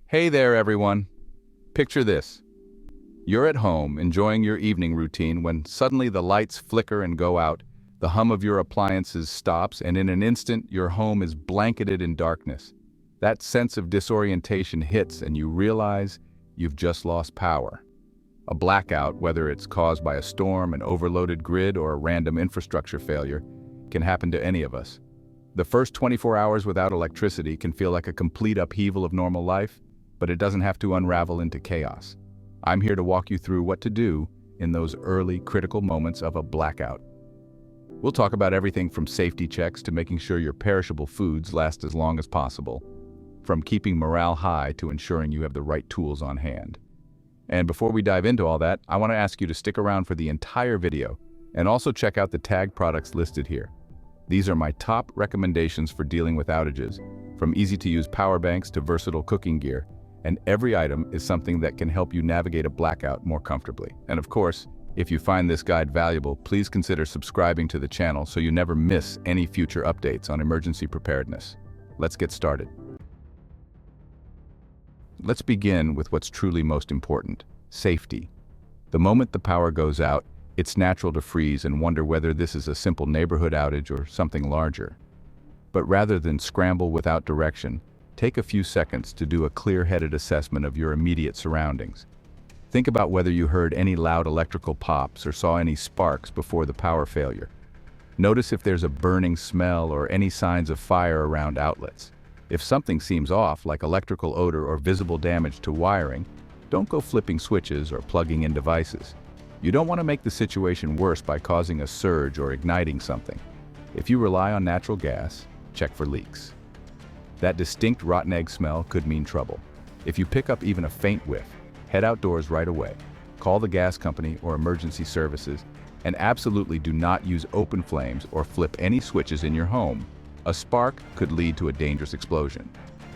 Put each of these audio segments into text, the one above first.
Hey there, everyone. Picture this. You're at home, enjoying your evening routine when suddenly the lights flicker and go out, the hum of your appliances stops, and in an instant, your home is blanketed in darkness. That sense of disorientation hits and you realize you've just lost power. A blackout, whether it's caused by a storm, an overloaded grid, or a random infrastructure failure, can happen to any of us. The first 24 hours without electricity can feel like a complete upheaval of normal life, but it doesn't have to unravel into chaos. I'm here to walk you through what to do in those early, critical moments of a blackout. We'll talk about everything from safety checks to making sure your perishable foods last as long as possible, from keeping morale high to ensuring you have the right tools on hand. And before we dive into all that, I want to ask you to stick around for the entire video and also check out the tag products listed here. These are my top recommendations for dealing with outages, from easy-to-use power banks to versatile cooking gear, and every item is something that can help you navigate a blackout more comfortably. And of course, if you find this guide valuable, please consider subscribing to the channel so you never miss any future updates on emergency preparedness. Let's get started. Let's begin with what's truly most important: safety. The moment the power goes out, it's natural to freeze and wonder whether this is a simple neighborhood outage or something larger. But rather than scramble without direction, take a few seconds to do a clear-headed assessment of your immediate surroundings. Think about whether you heard any loud electrical pops or saw any sparks before the power failure. Notice if there's a burning smell or any signs of fire around outlets. If something seems off, like electrical odor or visible damage to wiring, don't go flipping switches or plugging in devices. You don't want to make the situation worse by causing a surge or igniting something. If you rely on natural gas, check for leaks. That distinct rotten egg smell could mean trouble. If you pick up even a faint whiff, head outdoors right away. Call the gas company or emergency services, and absolutely do not use open flames or flip any switches in your home. A spark could lead to a dangerous explosion.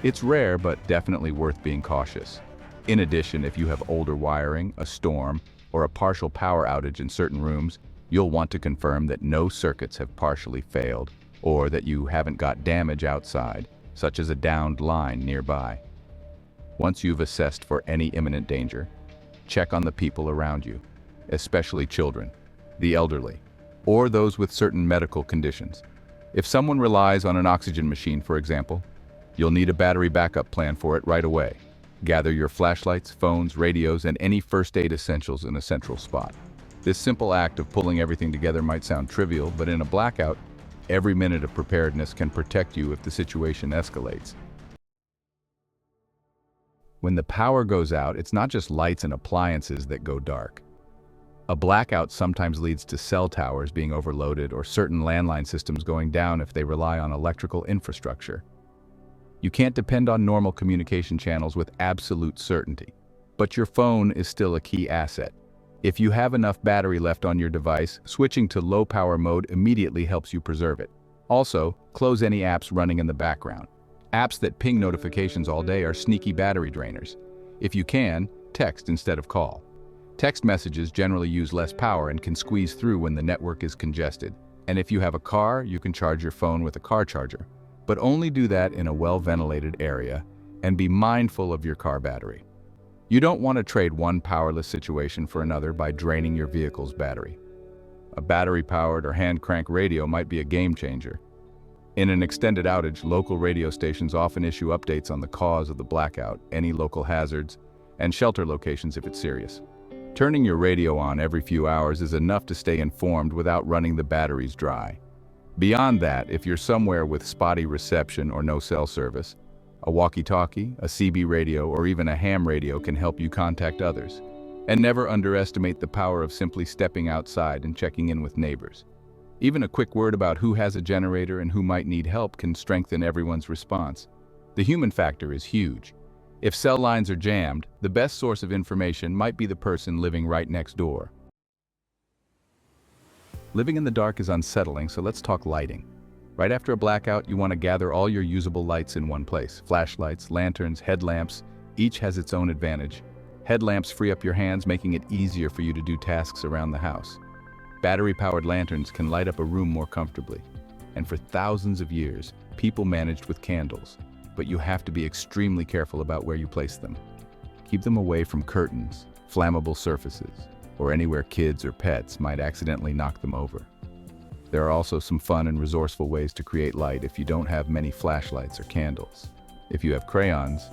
It's rare, but definitely worth being cautious. In addition, if you have older wiring, a storm, or a partial power outage in certain rooms, you'll want to confirm that no circuits have partially failed, or that you haven't got damage outside, such as a downed line nearby. Once you've assessed for any imminent danger, check on the people around you, especially children, the elderly, or those with certain medical conditions. If someone relies on an oxygen machine, for example, you'll need a battery backup plan for it right away. Gather your flashlights, phones, radios, and any first aid essentials in a central spot. This simple act of pulling everything together might sound trivial, but in a blackout, every minute of preparedness can protect you if the situation escalates. When the power goes out, it's not just lights and appliances that go dark. A blackout sometimes leads to cell towers being overloaded or certain landline systems going down if they rely on electrical infrastructure. You can't depend on normal communication channels with absolute certainty, but your phone is still a key asset. If you have enough battery left on your device, switching to low power mode immediately helps you preserve it. Also, close any apps running in the background. Apps that ping notifications all day are sneaky battery drainers. If you can, text instead of call. Text messages generally use less power and can squeeze through when the network is congested. And if you have a car, you can charge your phone with a car charger. But only do that in a well-ventilated area and be mindful of your car battery. You don't want to trade one powerless situation for another by draining your vehicle's battery. A battery-powered or hand-crank radio might be a game changer. In an extended outage, local radio stations often issue updates on the cause of the blackout, any local hazards, and shelter locations if it's serious. Turning your radio on every few hours is enough to stay informed without running the batteries dry. Beyond that, if you're somewhere with spotty reception or no cell service, a walkie-talkie, a CB radio, or even a ham radio can help you contact others. And never underestimate the power of simply stepping outside and checking in with neighbors. Even a quick word about who has a generator and who might need help can strengthen everyone's response. The human factor is huge. If cell lines are jammed, the best source of information might be the person living right next door. Living in the dark is unsettling, so let's talk lighting. Right after a blackout, you want to gather all your usable lights in one place. Flashlights, lanterns, headlamps, each has its own advantage. Headlamps free up your hands, making it easier for you to do tasks around the house. Battery-powered lanterns can light up a room more comfortably. And for thousands of years, people managed with candles. but you have to be extremely careful about where you place them. Keep them away from curtains, flammable surfaces, or anywhere kids or pets might accidentally knock them over. There are also some fun and resourceful ways to create light if you don't have many flashlights or candles. If you have crayons,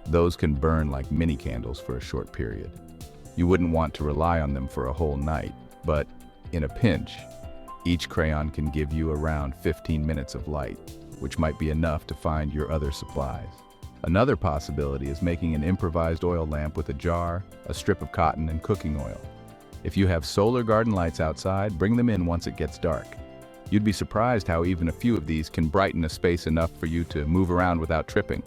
those can burn like mini candles for a short period. You wouldn't want to rely on them for a whole night, but in a pinch, each crayon can give you around 15 minutes of light, which might be enough to find your other supplies. Another possibility is making an improvised oil lamp with a jar, a strip of cotton, and cooking oil. If you have solar garden lights outside, bring them in once it gets dark. You'd be surprised how even a few of these can brighten a space enough for you to move around without tripping.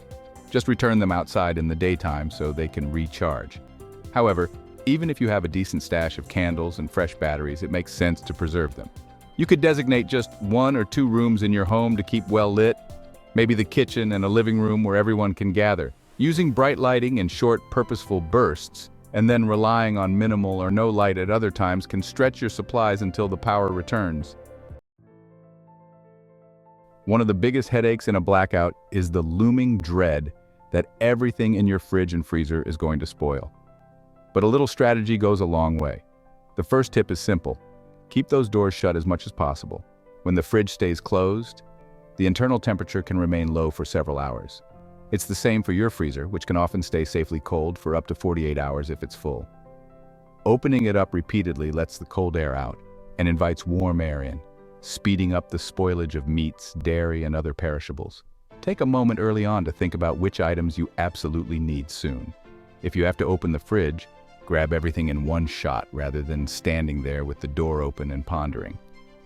Just return them outside in the daytime so they can recharge. However, even if you have a decent stash of candles and fresh batteries, it makes sense to preserve them. You could designate just 1 or 2 rooms in your home to keep well lit, maybe the kitchen and a living room where everyone can gather. Using bright lighting in short, purposeful bursts, and then relying on minimal or no light at other times can stretch your supplies until the power returns. One of the biggest headaches in a blackout is the looming dread that everything in your fridge and freezer is going to spoil. But a little strategy goes a long way. The first tip is simple. Keep those doors shut as much as possible. When the fridge stays closed, the internal temperature can remain low for several hours. It's the same for your freezer, which can often stay safely cold for up to 48 hours if it's full. Opening it up repeatedly lets the cold air out and invites warm air in, speeding up the spoilage of meats, dairy, and other perishables. Take a moment early on to think about which items you absolutely need soon. If you have to open the fridge, grab everything in one shot rather than standing there with the door open and pondering.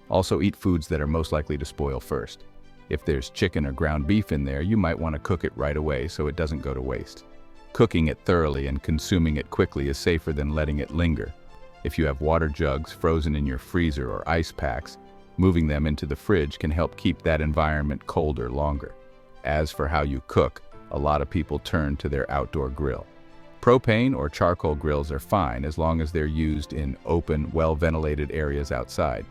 Also, eat foods that are most likely to spoil first. If there's chicken or ground beef in there, you might want to cook it right away so it doesn't go to waste. Cooking it thoroughly and consuming it quickly is safer than letting it linger. If you have water jugs frozen in your freezer or ice packs, moving them into the fridge can help keep that environment colder longer. As for how you cook, a lot of people turn to their outdoor grill. Propane or charcoal grills are fine as long as they're used in open, well-ventilated areas outside.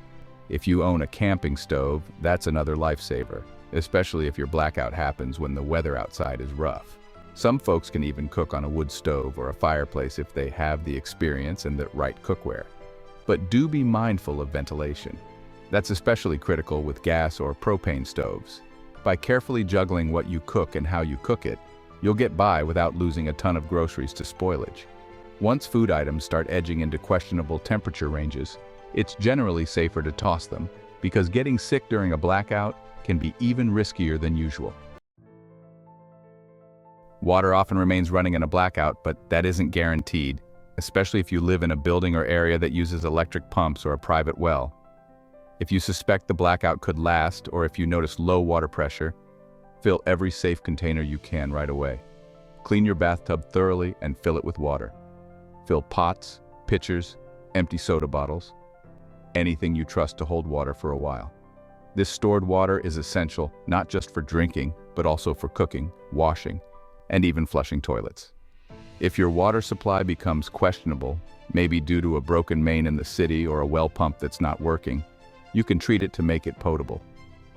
If you own a camping stove, that's another lifesaver, especially if your blackout happens when the weather outside is rough. Some folks can even cook on a wood stove or a fireplace if they have the experience and the right cookware. But do be mindful of ventilation. That's especially critical with gas or propane stoves. By carefully juggling what you cook and how you cook it, you'll get by without losing a ton of groceries to spoilage. Once food items start edging into questionable temperature ranges, it's generally safer to toss them, because getting sick during a blackout can be even riskier than usual. Water often remains running in a blackout, but that isn't guaranteed, especially if you live in a building or area that uses electric pumps or a private well. If you suspect the blackout could last, or if you notice low water pressure, fill every safe container you can right away. Clean your bathtub thoroughly and fill it with water. Fill pots, pitchers, empty soda bottles, anything you trust to hold water for a while. This stored water is essential not just for drinking, but also for cooking, washing, and even flushing toilets. If your water supply becomes questionable, maybe due to a broken main in the city or a well pump that's not working, you can treat it to make it potable.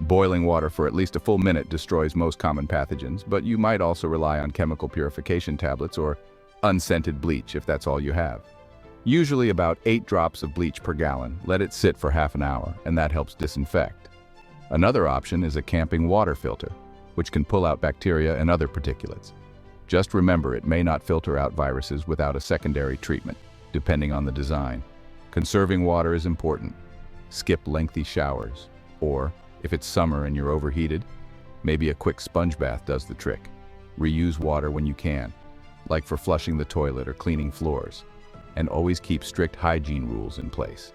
Boiling water for at least a full minute destroys most common pathogens, but you might also rely on chemical purification tablets or unscented bleach if that's all you have. Usually about 8 drops of bleach per gallon. Let it sit for half an hour, and that helps disinfect. Another option is a camping water filter, which can pull out bacteria and other particulates. Just remember, it may not filter out viruses without a secondary treatment, depending on the design. Conserving water is important. Skip lengthy showers, or if it's summer and you're overheated, maybe a quick sponge bath does the trick. Reuse water when you can, like for flushing the toilet or cleaning floors, and always keep strict hygiene rules in place.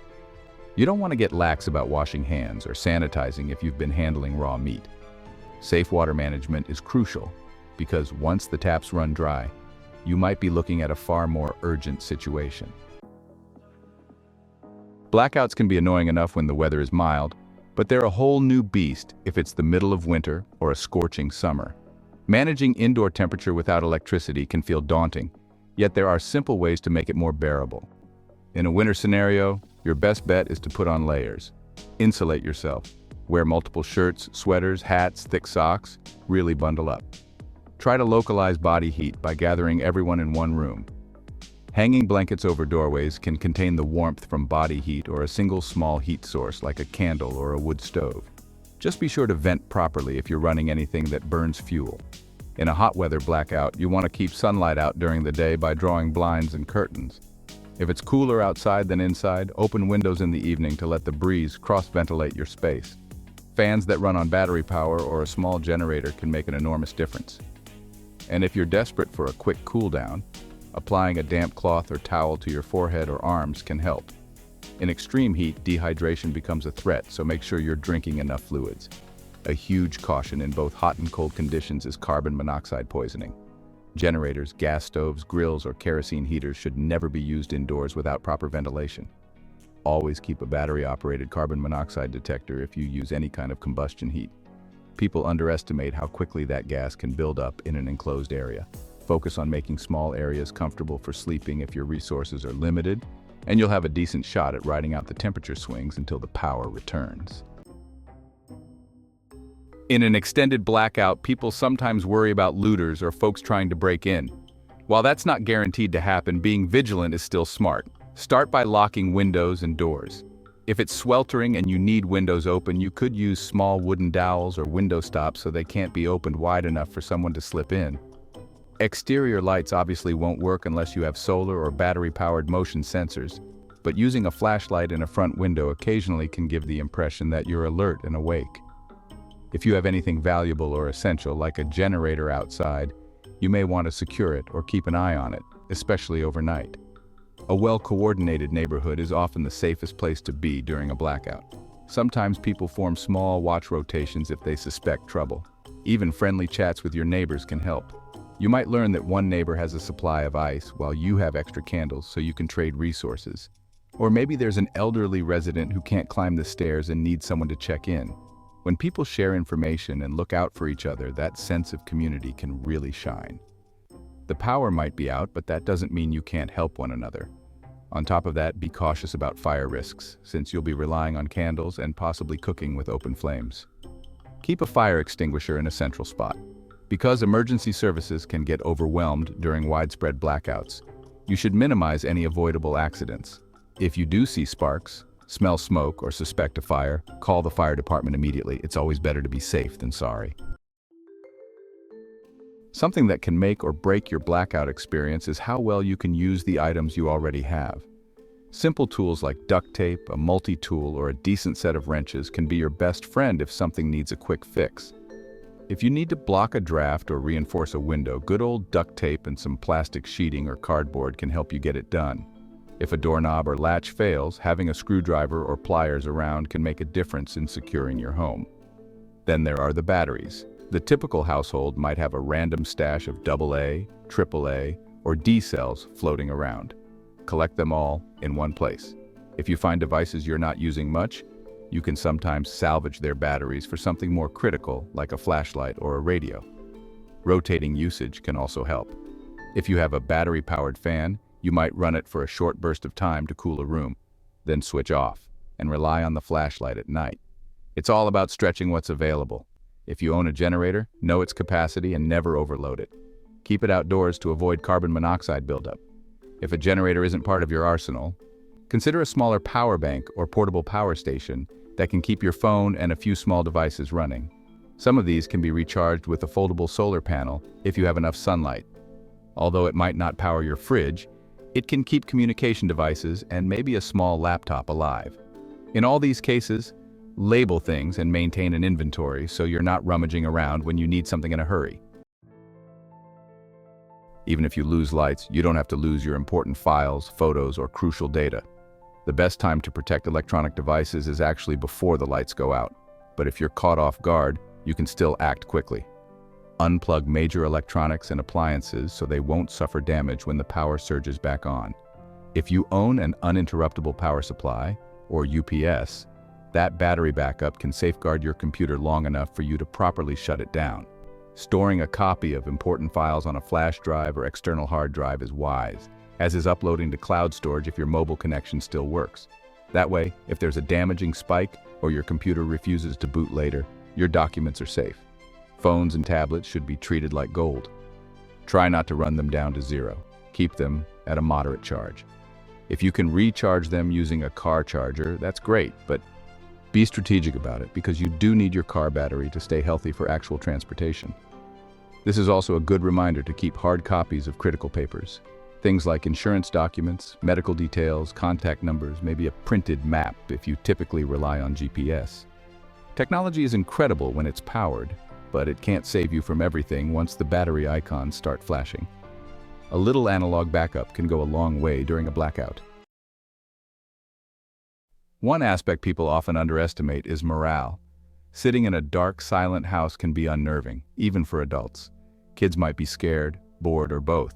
You don't want to get lax about washing hands or sanitizing if you've been handling raw meat. Safe water management is crucial, because once the taps run dry, you might be looking at a far more urgent situation. Blackouts can be annoying enough when the weather is mild, but they're a whole new beast if it's the middle of winter or a scorching summer. Managing indoor temperature without electricity can feel daunting, yet there are simple ways to make it more bearable. In a winter scenario, your best bet is to put on layers. Insulate yourself. Wear multiple shirts, sweaters, hats, thick socks. Really bundle up. Try to localize body heat by gathering everyone in one room. Hanging blankets over doorways can contain the warmth from body heat or a single small heat source like a candle or a wood stove. Just be sure to vent properly if you're running anything that burns fuel. In a hot weather blackout, you want to keep sunlight out during the day by drawing blinds and curtains. If it's cooler outside than inside, open windows in the evening to let the breeze cross-ventilate your space. Fans that run on battery power or a small generator can make an enormous difference. And if you're desperate for a quick cool down, applying a damp cloth or towel to your forehead or arms can help. In extreme heat, dehydration becomes a threat, so make sure you're drinking enough fluids. A huge caution in both hot and cold conditions is carbon monoxide poisoning. Generators, gas stoves, grills, or kerosene heaters should never be used indoors without proper ventilation. Always keep a battery-operated carbon monoxide detector if you use any kind of combustion heat. People underestimate how quickly that gas can build up in an enclosed area. Focus on making small areas comfortable for sleeping if your resources are limited, and you'll have a decent shot at riding out the temperature swings until the power returns. In an extended blackout, people sometimes worry about looters or folks trying to break in. While that's not guaranteed to happen, being vigilant is still smart. Start by locking windows and doors. If it's sweltering and you need windows open, you could use small wooden dowels or window stops so they can't be opened wide enough for someone to slip in. Exterior lights obviously won't work unless you have solar or battery-powered motion sensors, but using a flashlight in a front window occasionally can give the impression that you're alert and awake. If you have anything valuable or essential, like a generator outside, you may want to secure it or keep an eye on it, especially overnight. A well-coordinated neighborhood is often the safest place to be during a blackout. Sometimes people form small watch rotations if they suspect trouble. Even friendly chats with your neighbors can help. You might learn that one neighbor has a supply of ice while you have extra candles, so you can trade resources. Or maybe there's an elderly resident who can't climb the stairs and needs someone to check in. When people share information and look out for each other, that sense of community can really shine. The power might be out, but that doesn't mean you can't help one another. On top of that, be cautious about fire risks, since you'll be relying on candles and possibly cooking with open flames. Keep a fire extinguisher in a central spot. Because emergency services can get overwhelmed during widespread blackouts, you should minimize any avoidable accidents. If you do see sparks, smell smoke, or suspect a fire, call the fire department immediately. It's always better to be safe than sorry. Something that can make or break your blackout experience is how well you can use the items you already have. Simple tools like duct tape, a multi-tool, or a decent set of wrenches can be your best friend if something needs a quick fix. If you need to block a draft or reinforce a window, good old duct tape and some plastic sheeting or cardboard can help you get it done. If a doorknob or latch fails, having a screwdriver or pliers around can make a difference in securing your home. Then there are the batteries. The typical household might have a random stash of AA, AAA, or D cells floating around. Collect them all in one place. If you find devices you're not using much, you can sometimes salvage their batteries for something more critical, like a flashlight or a radio. Rotating usage can also help. If you have a battery-powered fan, you might run it for a short burst of time to cool a room, then switch off and rely on the flashlight at night. It's all about stretching what's available. If you own a generator, know its capacity and never overload it. Keep it outdoors to avoid carbon monoxide buildup. If a generator isn't part of your arsenal, consider a smaller power bank or portable power station that can keep your phone and a few small devices running. Some of these can be recharged with a foldable solar panel if you have enough sunlight. Although it might not power your fridge, it can keep communication devices and maybe a small laptop alive. In all these cases, label things and maintain an inventory so you're not rummaging around when you need something in a hurry. Even if you lose lights, you don't have to lose your important files, photos, or crucial data. The best time to protect electronic devices is actually before the lights go out. But if you're caught off guard, you can still act quickly. Unplug major electronics and appliances so they won't suffer damage when the power surges back on. If you own an uninterruptible power supply, or UPS, that battery backup can safeguard your computer long enough for you to properly shut it down. Storing a copy of important files on a flash drive or external hard drive is wise, as is uploading to cloud storage if your mobile connection still works. That way, if there's a damaging spike or your computer refuses to boot later, your documents are safe. Phones and tablets should be treated like gold. Try not to run them down to zero. Keep them at a moderate charge. If you can recharge them using a car charger, that's great, but be strategic about it because you do need your car battery to stay healthy for actual transportation. This is also a good reminder to keep hard copies of critical papers. Things like insurance documents, medical details, contact numbers, maybe a printed map if you typically rely on GPS. Technology is incredible when it's powered, but it can't save you from everything once the battery icons start flashing. A little analog backup can go a long way during a blackout. One aspect people often underestimate is morale. Sitting in a dark, silent house can be unnerving, even for adults. Kids might be scared, bored, or both.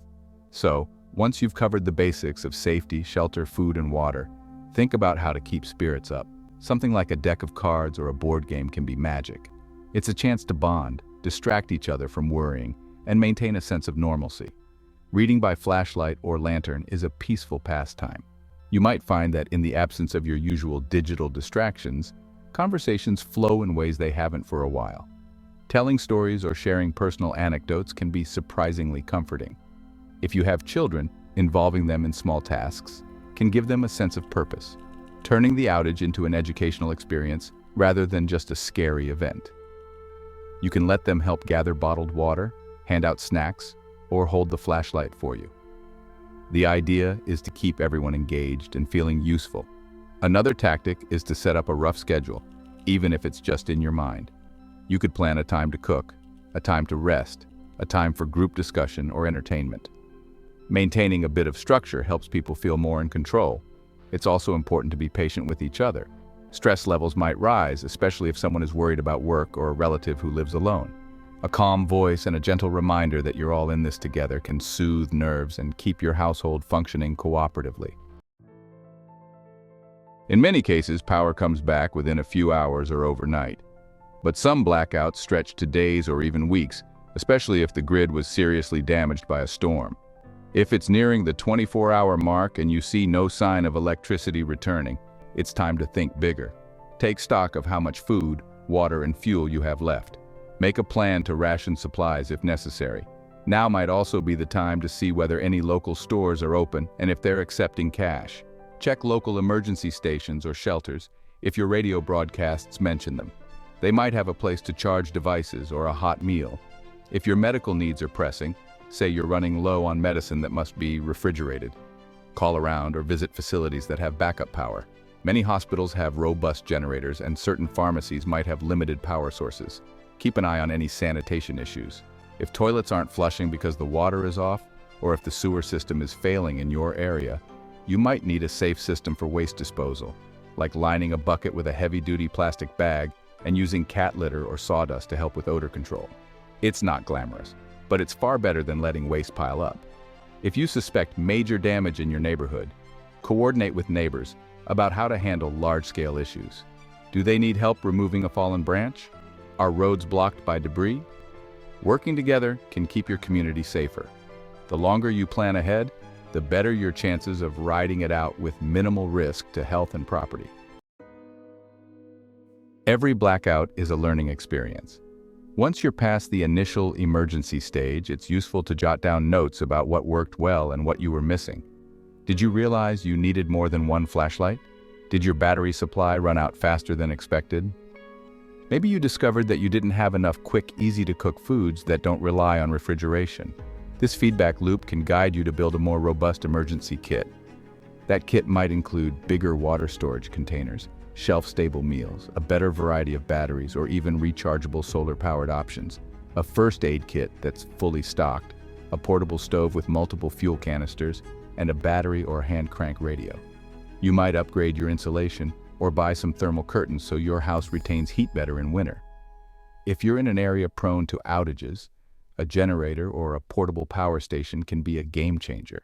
So, once you've covered the basics of safety, shelter, food, and water, think about how to keep spirits up. Something like a deck of cards or a board game can be magic. It's a chance to bond, distract each other from worrying, and maintain a sense of normalcy. Reading by flashlight or lantern is a peaceful pastime. You might find that in the absence of your usual digital distractions, conversations flow in ways they haven't for a while. Telling stories or sharing personal anecdotes can be surprisingly comforting. If you have children, involving them in small tasks can give them a sense of purpose, turning the outage into an educational experience rather than just a scary event. You can let them help gather bottled water, hand out snacks, or hold the flashlight for you. The idea is to keep everyone engaged and feeling useful. Another tactic is to set up a rough schedule, even if it's just in your mind. You could plan a time to cook, a time to rest, a time for group discussion or entertainment. Maintaining a bit of structure helps people feel more in control. It's also important to be patient with each other. Stress levels might rise, especially if someone is worried about work or a relative who lives alone. A calm voice and a gentle reminder that you're all in this together can soothe nerves and keep your household functioning cooperatively. In many cases, power comes back within a few hours or overnight. But some blackouts stretch to days or even weeks, especially if the grid was seriously damaged by a storm. If it's nearing the 24-hour mark and you see no sign of electricity returning, it's time to think bigger. Take stock of how much food, water, and fuel you have left. Make a plan to ration supplies if necessary. Now might also be the time to see whether any local stores are open and if they're accepting cash. Check local emergency stations or shelters if your radio broadcasts mention them. They might have a place to charge devices or a hot meal. If your medical needs are pressing, say you're running low on medicine that must be refrigerated, call around or visit facilities that have backup power. Many hospitals have robust generators and certain pharmacies might have limited power sources. Keep an eye on any sanitation issues. If toilets aren't flushing because the water is off, or if the sewer system is failing in your area, you might need a safe system for waste disposal, like lining a bucket with a heavy-duty plastic bag and using cat litter or sawdust to help with odor control. It's not glamorous, but it's far better than letting waste pile up. If you suspect major damage in your neighborhood, coordinate with neighbors about how to handle large-scale issues. Do they need help removing a fallen branch? Are roads blocked by debris? Working together can keep your community safer. The longer you plan ahead, the better your chances of riding it out with minimal risk to health and property. Every blackout is a learning experience. Once you're past the initial emergency stage, it's useful to jot down notes about what worked well and what you were missing. Did you realize you needed more than one flashlight? Did your battery supply run out faster than expected? Maybe you discovered that you didn't have enough quick, easy-to-cook foods that don't rely on refrigeration. This feedback loop can guide you to build a more robust emergency kit. That kit might include bigger water storage containers, shelf-stable meals, a better variety of batteries, or even rechargeable solar-powered options, a first aid kit that's fully stocked, a portable stove with multiple fuel canisters, and a battery or hand crank radio. You might upgrade your insulation or buy some thermal curtains so your house retains heat better in winter. If you're in an area prone to outages, a generator or a portable power station can be a game changer.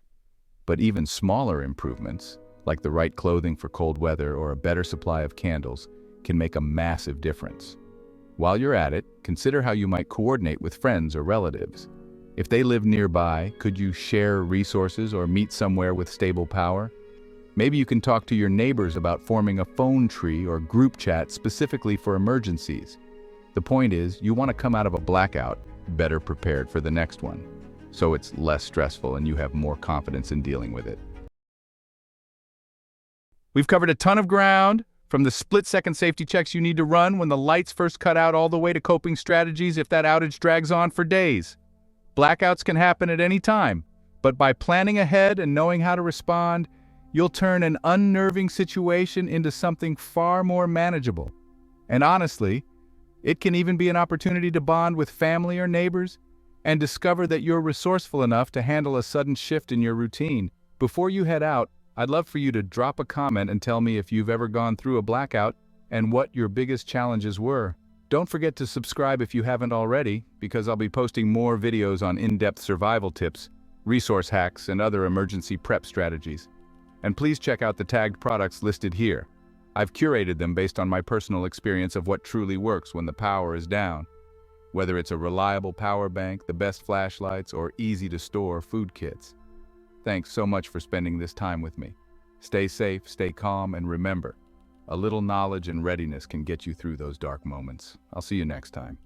But even smaller improvements, like the right clothing for cold weather or a better supply of candles, can make a massive difference. While you're at it, consider how you might coordinate with friends or relatives. If they live nearby, could you share resources or meet somewhere with stable power? Maybe you can talk to your neighbors about forming a phone tree or group chat specifically for emergencies. The point is, you want to come out of a blackout better prepared for the next one, so it's less stressful and you have more confidence in dealing with it. We've covered a ton of ground, from the split-second safety checks you need to run when the lights first cut out all the way to coping strategies if that outage drags on for days. Blackouts can happen at any time, but by planning ahead and knowing how to respond, you'll turn an unnerving situation into something far more manageable. And honestly, it can even be an opportunity to bond with family or neighbors and discover that you're resourceful enough to handle a sudden shift in your routine. Before you head out, I'd love for you to drop a comment and tell me if you've ever gone through a blackout and what your biggest challenges were. Don't forget to subscribe if you haven't already, because I'll be posting more videos on in-depth survival tips, resource hacks, and other emergency prep strategies. And please check out the tagged products listed here. I've curated them based on my personal experience of what truly works when the power is down. Whether it's a reliable power bank, the best flashlights, or easy-to-store food kits. Thanks so much for spending this time with me. Stay safe, stay calm, and remember, a little knowledge and readiness can get you through those dark moments. I'll see you next time.